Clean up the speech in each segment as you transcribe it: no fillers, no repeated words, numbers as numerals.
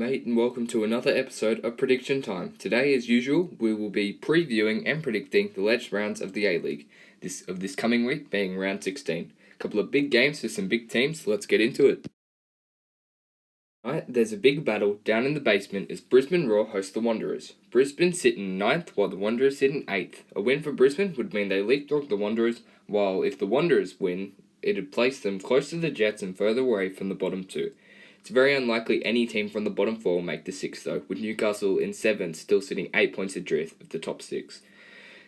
mate, and welcome to another episode of Prediction Time. Today, as usual, we will be previewing and predicting the latest rounds of the A-League, this coming week being round 16. A couple of big games for some big teams, so let's get into it. Right, there's a big battle down in the basement as Brisbane Roar host the Wanderers. Brisbane sit in 9th while the Wanderers sit in 8th. A win for Brisbane would mean they leapfrog the Wanderers, while if the Wanderers win, it'd place them close to the Jets and further away from the bottom two. It's very unlikely any team from the bottom four will make the 6th though, with Newcastle in 7th still sitting 8 points adrift of the top 6.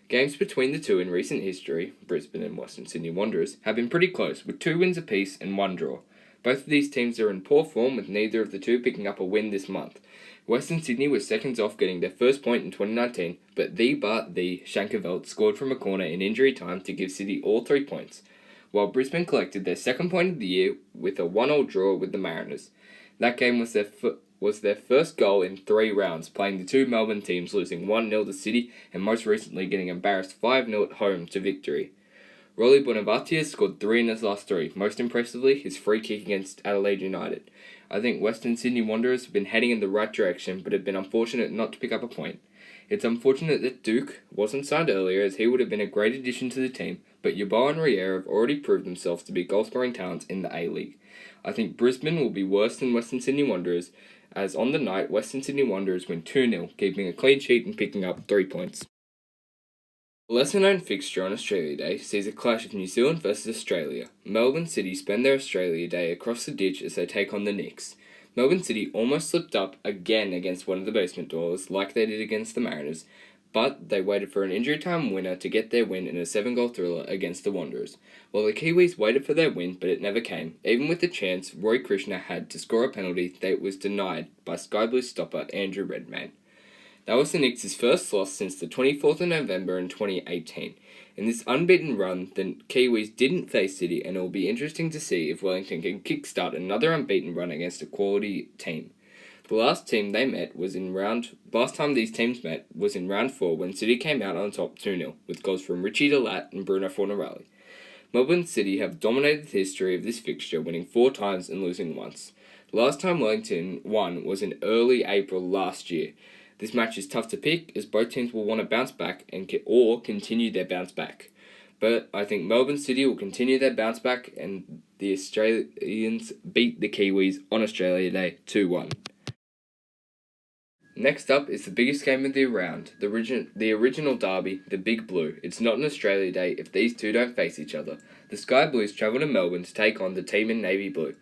Games between the two in recent history, Brisbane and Western Sydney Wanderers, have been pretty close, with 2 wins apiece and 1 draw. Both of these teams are in poor form, with neither of the two picking up a win this month. Western Sydney was seconds off getting their first point in 2019, but the Shankerveld scored from a corner in injury time to give City all 3 points, while Brisbane collected their second point of the year with a 1-1 draw with the Mariners. That game was their first goal in 3 rounds, playing the two Melbourne teams losing 1-0 to City and most recently getting embarrassed 5-0 at home to Victory. Rolly Bonavacia scored 3 in his last 3, most impressively his free kick against Adelaide United. I think Western Sydney Wanderers have been heading in the right direction but have been unfortunate not to pick up a point. It's unfortunate that Duke wasn't signed earlier, as he would have been a great addition to the team, but Yeboah and Riera have already proved themselves to be goal-scoring talents in the A-League. I think Brisbane will be worse than Western Sydney Wanderers, as on the night Western Sydney Wanderers win 2-0, keeping a clean sheet and picking up 3 points. The lesser-known fixture on Australia Day sees a clash of New Zealand versus Australia. Melbourne City spend their Australia Day across the ditch as they take on the Knicks. Melbourne City almost slipped up again against one of the basement dwellers, like they did against the Mariners, but they waited for an injury time winner to get their win in a 7-goal thriller against the Wanderers. While the Kiwis waited for their win, but it never came. Even with the chance Roy Krishna had to score a penalty, that was denied by Sky Blues stopper Andrew Redmayne. That was the Knicks' first loss since the 24th of November in 2018. In this unbeaten run, the Kiwis didn't face City, and it will be interesting to see if Wellington can kickstart another unbeaten run against a quality team. The last time these teams met was in round 4 when City came out on top 2-0, with goals from Richie Delat and Bruno Fornarelli. Melbourne City have dominated the history of this fixture, winning 4 times and losing once. The last time Wellington won was in early April last year. This match is tough to pick, as both teams will want to bounce back or continue their bounce back. But I think Melbourne City will continue their bounce back, and the Australians beat the Kiwis on Australia Day 2-1. Next up is the biggest game of the round, the original derby, the Big Blue. It's not an Australia Day if these two don't face each other. The Sky Blues travel to Melbourne to take on the team in Navy Blue.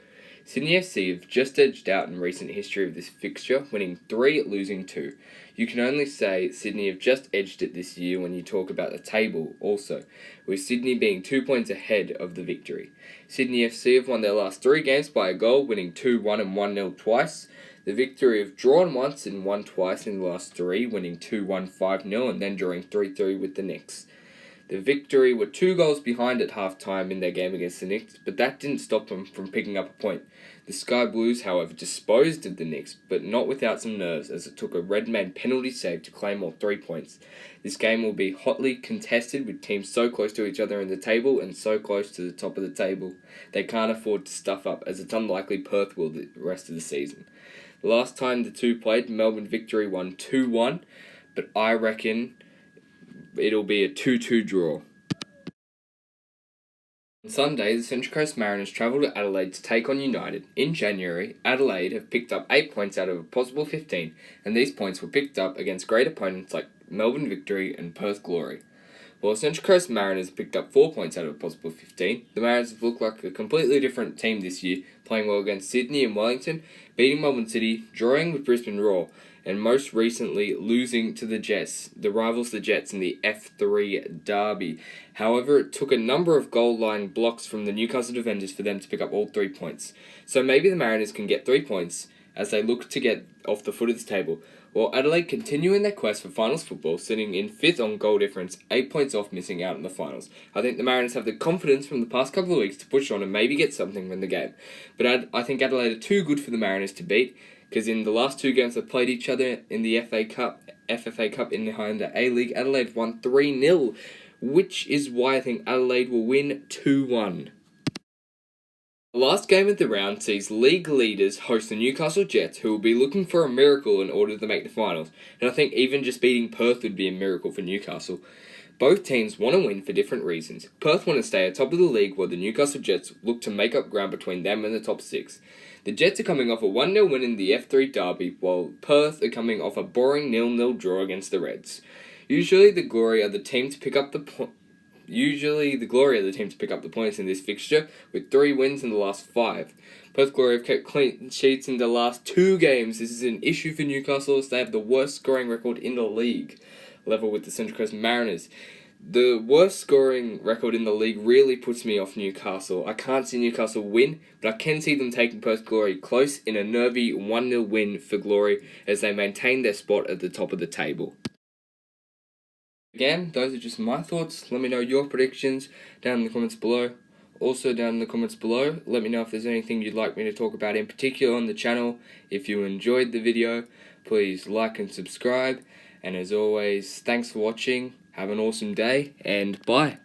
Sydney FC have just edged out in recent history of this fixture, winning 3, losing 2. You can only say Sydney have just edged it this year when you talk about the table also, with Sydney being 2 points ahead of the Victory. Sydney FC have won their last 3 games by a goal, winning 2-1 and 1-0 twice. The Victory have drawn once and won twice in the last 3, winning 2-1, 5-0 and then drawing 3-3 with the Knicks. The Victory were 2 goals behind at half-time in their game against the Knicks, but that didn't stop them from picking up a point. The Sky Blues, however, disposed of the Knicks, but not without some nerves, as it took a Redmayne penalty save to claim all 3 points. This game will be hotly contested, with teams so close to each other in the table and so close to the top of the table. They can't afford to stuff up, as it's unlikely Perth will the rest of the season. The last time the two played, Melbourne Victory won 2-1, but I reckon it'll be a 2-2 draw. On Sunday, the Central Coast Mariners travel to Adelaide to take on United. In January, Adelaide have picked up 8 points out of a possible 15, and these points were picked up against great opponents like Melbourne Victory and Perth Glory. While the Central Coast Mariners picked up 4 points out of a possible 15, the Mariners have looked like a completely different team this year, playing well against Sydney and Wellington, beating Melbourne City, drawing with Brisbane Roar, and most recently losing to the Jets, the rivals the Jets in the F3 derby. However, it took a number of goal line blocks from the Newcastle defenders for them to pick up all 3 points. So maybe the Mariners can get 3 points as they look to get off the foot of the table, while Adelaide continue in their quest for finals football, sitting in 5th on goal difference, 8 points off missing out in the finals. I think the Mariners have the confidence from the past couple of weeks to push on and maybe get something from the game. But I think Adelaide are too good for the Mariners to beat, because in the last 2 games they've played each other in the FFA Cup in the A-League, Adelaide won 3-0, which is why I think Adelaide will win 2-1. The last game of the round sees league leaders host the Newcastle Jets, who will be looking for a miracle in order to make the finals, and I think even just beating Perth would be a miracle for Newcastle. Both teams want to win for different reasons. Perth want to stay atop of the league, while the Newcastle Jets look to make up ground between them and the top six. The Jets are coming off a 1-0 win in the F3 derby, while Perth are coming off a boring 0-0 draw against the Reds. Usually the glory of the team to pick up the points in this fixture, with 3 wins in the last 5. Perth Glory have kept clean sheets in the last 2 games. This is an issue for Newcastle, as they have the worst scoring record in the league, level with the Central Coast Mariners. The worst scoring record in the league really puts me off Newcastle. I can't see Newcastle win, but I can see them taking Perth Glory close in a nervy 1-0 win for Glory, as they maintain their spot at the top of the table. Again, those are just my thoughts. Let me know your predictions down in the comments below. Also down in the comments below, let me know if there's anything you'd like me to talk about in particular on the channel. If you enjoyed the video, please like and subscribe. And as always, thanks for watching. Have an awesome day, and bye.